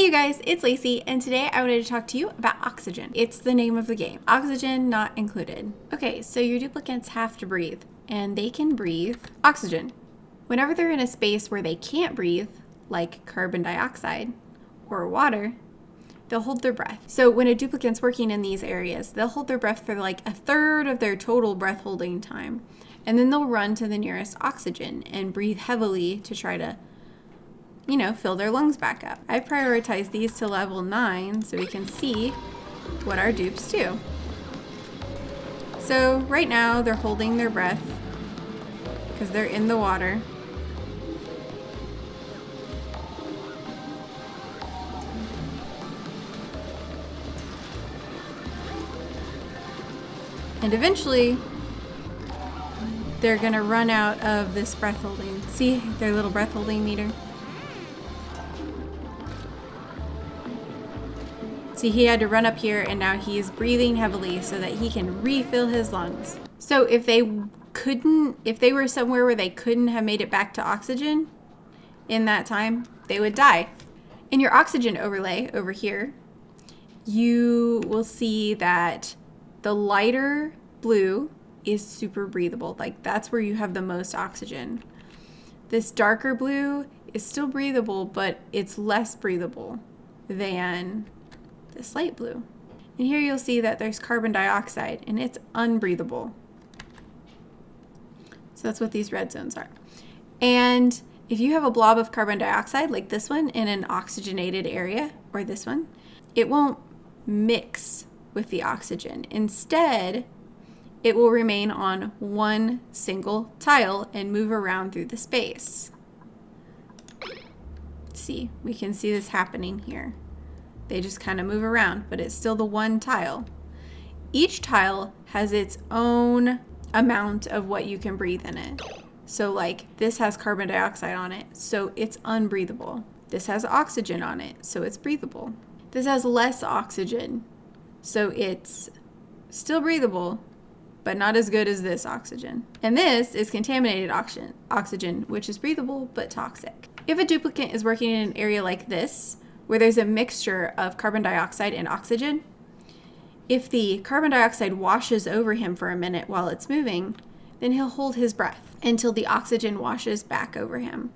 you guys, it's Lacy, and today I wanted to talk to you about oxygen. It's the name of the game. Oxygen not included. Okay, so your duplicates have to breathe, and they can breathe oxygen. Whenever they're in a space where they can't breathe, like carbon dioxide or water, they'll hold their breath. So when a duplicate's working in these areas, they'll hold their breath for like a third of their total breath holding time. And then they'll run to the nearest oxygen and breathe heavily to try to, fill their lungs back up. I prioritize these to level 9 so we can see what our dupes do. So right now they're holding their breath because they're in the water. And eventually, they're gonna run out of this breath holding. See their little breath holding meter? See, he had to run up here and now he is breathing heavily so that he can refill his lungs. So if they were somewhere where they couldn't have made it back to oxygen in that time, they would die. In your oxygen overlay over here, you will see that the lighter blue is super breathable. Like that's where you have the most oxygen. This darker blue is still breathable, but it's less breathable than this light blue. And here you'll see that there's carbon dioxide and it's unbreathable. So that's what these red zones are. And if you have a blob of carbon dioxide like this one in an oxygenated area, or this one, it won't mix with the oxygen. Instead, it will remain on one single tile and move around through the space. See, we can see this happening here. They just kind of move around, but it's still the one tile. Each tile has its own amount of what you can breathe in it. So like this has carbon dioxide on it, so it's unbreathable. This has oxygen on it, so it's breathable. This has less oxygen, so it's still breathable, but not as good as this oxygen. And this is contaminated oxygen, which is breathable but toxic. If a duplicate is working in an area like this, where there's a mixture of carbon dioxide and oxygen, if the carbon dioxide washes over him for a minute while it's moving, then he'll hold his breath until the oxygen washes back over him.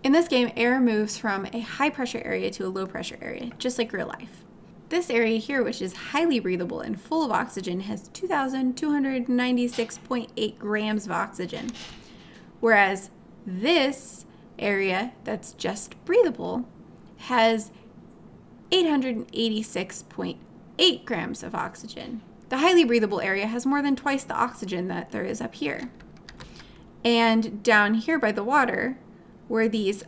In this game, air moves from a high pressure area to a low pressure area, just like real life. This area here, which is highly breathable and full of oxygen, has 2,296.8 grams of oxygen. Whereas this area that's just breathable has 886.8 grams of oxygen. The highly breathable area has more than twice the oxygen that there is up here. And down here by the water, where these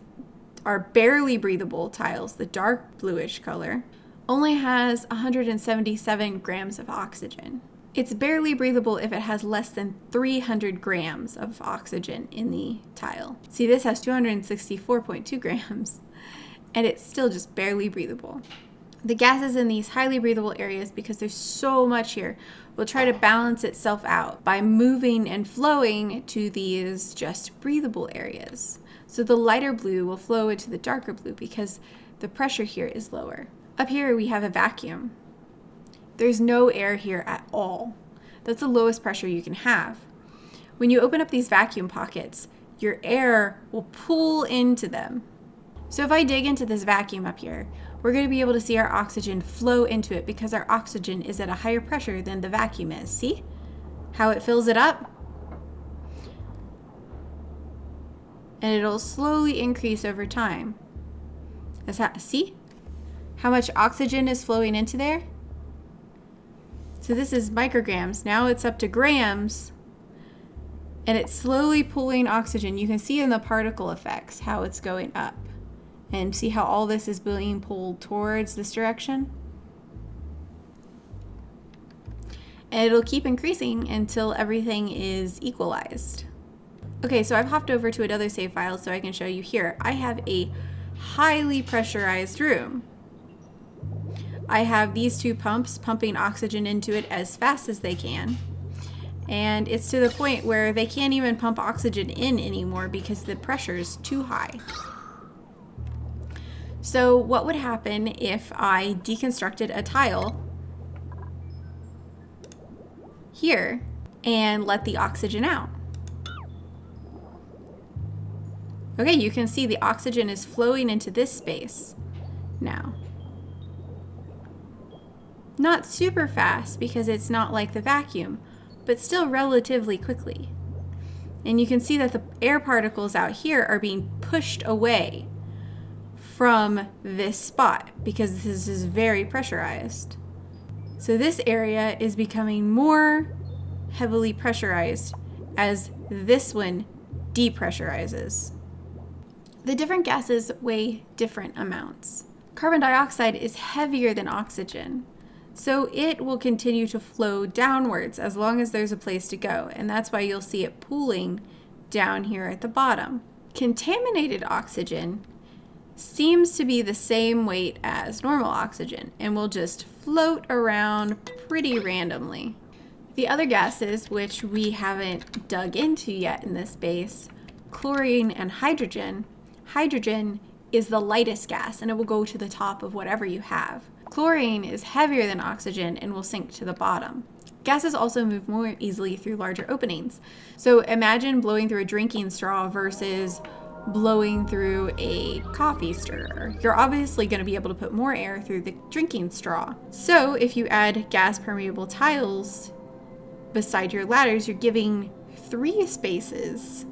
are barely breathable tiles, the dark bluish color, only has 177 grams of oxygen. It's barely breathable if it has less than 300 grams of oxygen in the tile. See, this has 264.2 grams, and it's still just barely breathable. The gases in these highly breathable areas, because there's so much here, will try to balance itself out by moving and flowing to these just breathable areas. So the lighter blue will flow into the darker blue because the pressure here is lower. Up here we have a vacuum. There's no air here at all. That's the lowest pressure you can have. When you open up these vacuum pockets, your air will pull into them. So if I dig into this vacuum up here, we're going to be able to see our oxygen flow into it because our oxygen is at a higher pressure than the vacuum is. See how it fills it up? And it'll slowly increase over time. See how much oxygen is flowing into there? So this is micrograms. Now it's up to grams. And it's slowly pulling oxygen. You can see in the particle effects how it's going up. And see how all this is being pulled towards this direction? And it'll keep increasing until everything is equalized. Okay, so I've hopped over to another save file so I can show you here. I have a highly pressurized room. I have these two pumps pumping oxygen into it as fast as they can. And it's to the point where they can't even pump oxygen in anymore because the pressure is too high. So what would happen if I deconstructed a tile here and let the oxygen out? Okay, you can see the oxygen is flowing into this space now. Not super fast because it's not like the vacuum, but still relatively quickly. And you can see that the air particles out here are being pushed away from this spot because this is very pressurized. So this area is becoming more heavily pressurized as this one depressurizes. The different gases weigh different amounts. Carbon dioxide is heavier than oxygen, so it will continue to flow downwards as long as there's a place to go, and that's why you'll see it pooling down here at the bottom. Contaminated oxygen seems to be the same weight as normal oxygen and will just float around pretty randomly. The other gases, which we haven't dug into yet in this base, chlorine and hydrogen. Hydrogen is the lightest gas and it will go to the top of whatever you have. Chlorine is heavier than oxygen and will sink to the bottom. Gases also move more easily through larger openings. So imagine blowing through a drinking straw versus blowing through a coffee stirrer. You're obviously going to be able to put more air through the drinking straw. So if you add gas permeable tiles beside your ladders, you're giving 3 spaces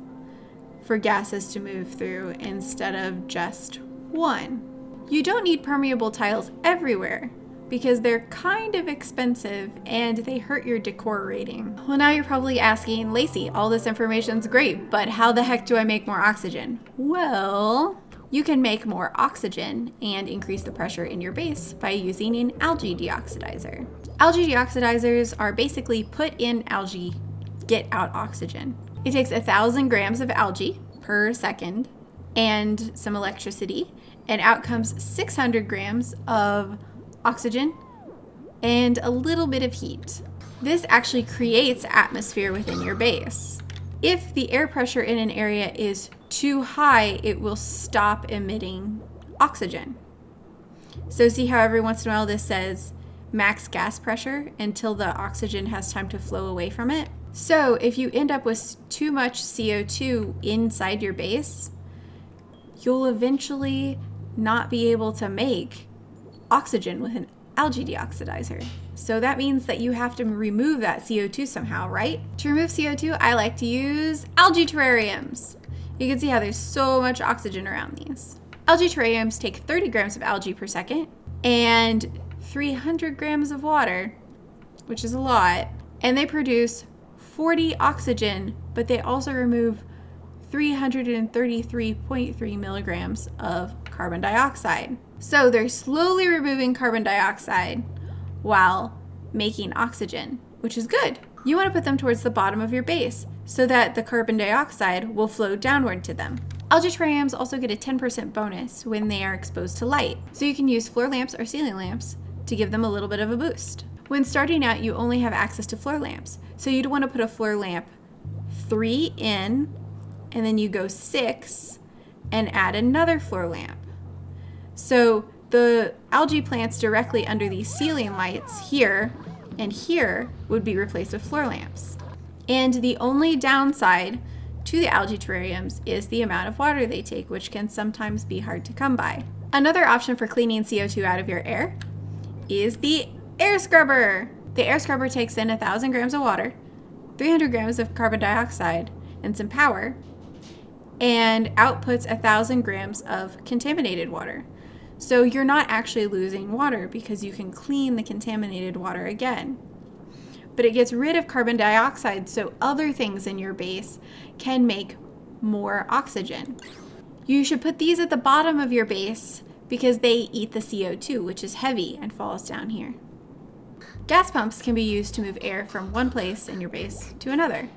for gases to move through instead of just 1. You don't need permeable tiles everywhere because they're kind of expensive and they hurt your decor rating. Well, now you're probably asking, Lacy, all this information's great, but how the heck do I make more oxygen? Well, you can make more oxygen and increase the pressure in your base by using an algae deoxidizer. Algae deoxidizers are basically put in algae, get out oxygen. It takes 1,000 grams of algae per second and some electricity, and out comes 600 grams of oxygen and a little bit of heat. This actually creates atmosphere within your base. If the air pressure in an area is too high, it will stop emitting oxygen. So see how every once in a while this says max gas pressure until the oxygen has time to flow away from it? So if you end up with too much CO2 inside your base, you'll eventually not be able to make oxygen with an algae deoxidizer. So that means that you have to remove that CO2 somehow, right? To remove CO2, I like to use algae terrariums. You can see how there's so much oxygen around these. Algae terrariums take 30 grams of algae per second and 300 grams of water, which is a lot, and they produce 40 oxygen, but they also remove 333.3 milligrams of carbon dioxide. So they're slowly removing carbon dioxide while making oxygen, which is good. You want to put them towards the bottom of your base so that the carbon dioxide will flow downward to them. Algae terrariums also get a 10% bonus when they are exposed to light. So you can use floor lamps or ceiling lamps to give them a little bit of a boost. When starting out, you only have access to floor lamps. So you'd want to put a floor lamp 3 in, and then you go 6 and add another floor lamp. So the algae plants directly under these ceiling lights here and here would be replaced with floor lamps. And the only downside to the algae terrariums is the amount of water they take, which can sometimes be hard to come by. Another option for cleaning CO2 out of your air is the air scrubber. The air scrubber takes in 1,000 grams of water, 300 grams of carbon dioxide, and some power, and outputs 1,000 grams of contaminated water. So you're not actually losing water because you can clean the contaminated water again. But it gets rid of carbon dioxide so other things in your base can make more oxygen. You should put these at the bottom of your base because they eat the CO2, which is heavy and falls down here. Gas pumps can be used to move air from one place in your base to another.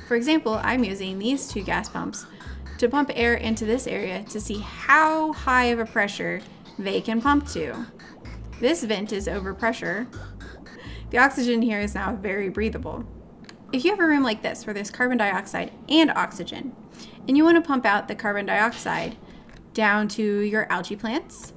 For example, I'm using these 2 gas pumps to pump air into this area to see how high of a pressure they can pump to. This vent is over pressure. The oxygen here is now very breathable. If you have a room like this where there's carbon dioxide and oxygen, and you want to pump out the carbon dioxide, down to your algae plants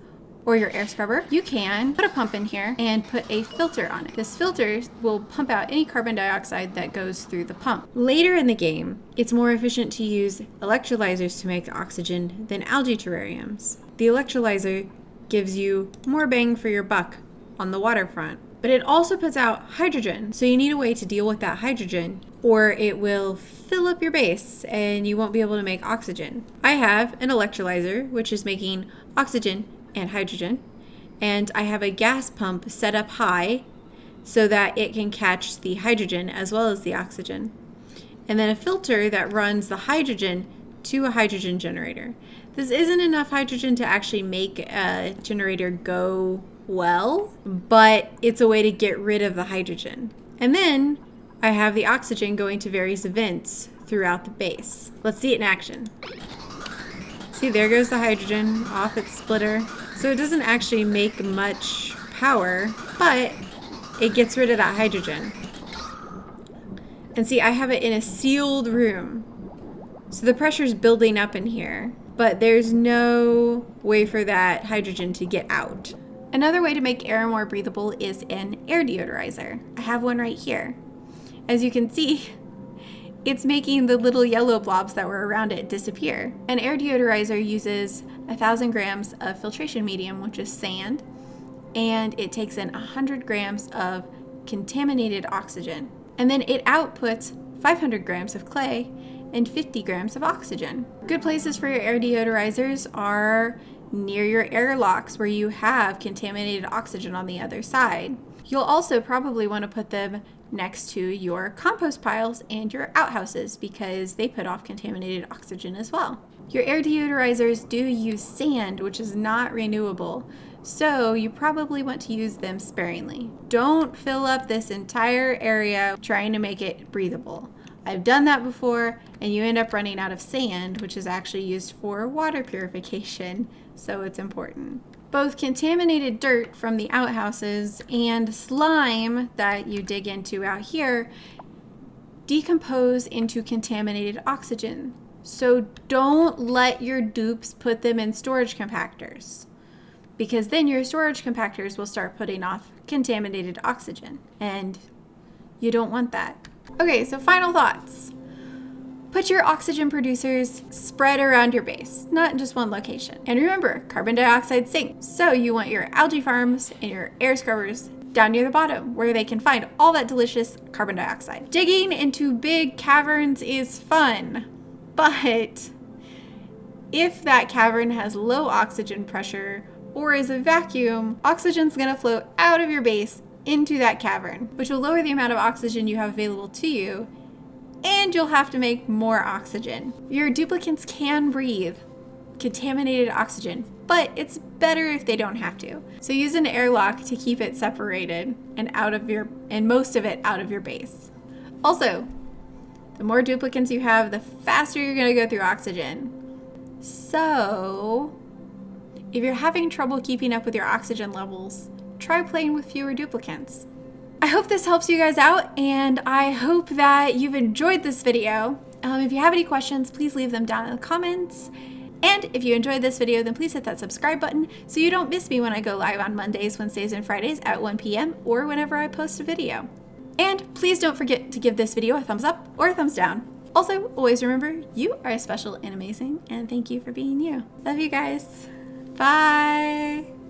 or your air scrubber, you can put a pump in here and put a filter on it. This filter will pump out any carbon dioxide that goes through the pump. Later in the game, it's more efficient to use electrolyzers to make oxygen than algae terrariums. The electrolyzer gives you more bang for your buck on the waterfront, but it also puts out hydrogen, so you need a way to deal with that hydrogen or it will fill up your base and you won't be able to make oxygen. I have an electrolyzer which is making oxygen and hydrogen, and I have a gas pump set up high so that it can catch the hydrogen as well as the oxygen, and then a filter that runs the hydrogen to a hydrogen generator. This isn't enough hydrogen to actually make a generator go well, but it's a way to get rid of the hydrogen. And then I have the oxygen going to various vents throughout the base. Let's see it in action. See, there goes the hydrogen off its splitter. So it doesn't actually make much power, but it gets rid of that hydrogen. And see, I have it in a sealed room. So the pressure's building up in here, but there's no way for that hydrogen to get out. Another way to make air more breathable is an air deodorizer. I have one right here. As you can see, it's making the little yellow blobs that were around it disappear. An air deodorizer uses 1,000 grams of filtration medium, which is sand, and it takes in 100 grams of contaminated oxygen. And then it outputs 500 grams of clay and 50 grams of oxygen. Good places for your air deodorizers are near your airlocks where you have contaminated oxygen on the other side. You'll also probably want to put them next to your compost piles and your outhouses because they put off contaminated oxygen as well. Your air deodorizers do use sand, which is not renewable, so you probably want to use them sparingly. Don't fill up this entire area trying to make it breathable. I've done that before, and you end up running out of sand, which is actually used for water purification, so it's important. Both contaminated dirt from the outhouses and slime that you dig into out here decompose into contaminated oxygen. So don't let your dupes put them in storage compactors, because then your storage compactors will start putting off contaminated oxygen, and you don't want that. Okay, so final thoughts. Put your oxygen producers spread around your base, not in just one location. And remember, carbon dioxide sinks. So you want your algae farms and your air scrubbers down near the bottom where they can find all that delicious carbon dioxide. Digging into big caverns is fun, but if that cavern has low oxygen pressure or is a vacuum, oxygen's gonna flow out of your base into that cavern, which will lower the amount of oxygen you have available to you, and you'll have to make more oxygen. Your duplicants can breathe contaminated oxygen, but it's better if they don't have to. So use an airlock to keep it separated and most of it out of your base. Also, the more duplicants you have, the faster you're gonna go through oxygen. So if you're having trouble keeping up with your oxygen levels, try playing with fewer duplicants. I hope this helps you guys out, and I hope that you've enjoyed this video. If you have any questions, please leave them down in the comments. And if you enjoyed this video, then please hit that subscribe button so you don't miss me when I go live on Mondays, Wednesdays, and Fridays at 1 p.m. or whenever I post a video. And please don't forget to give this video a thumbs up or a thumbs down. Also, always remember, you are special and amazing, and thank you for being you. Love you guys. Bye.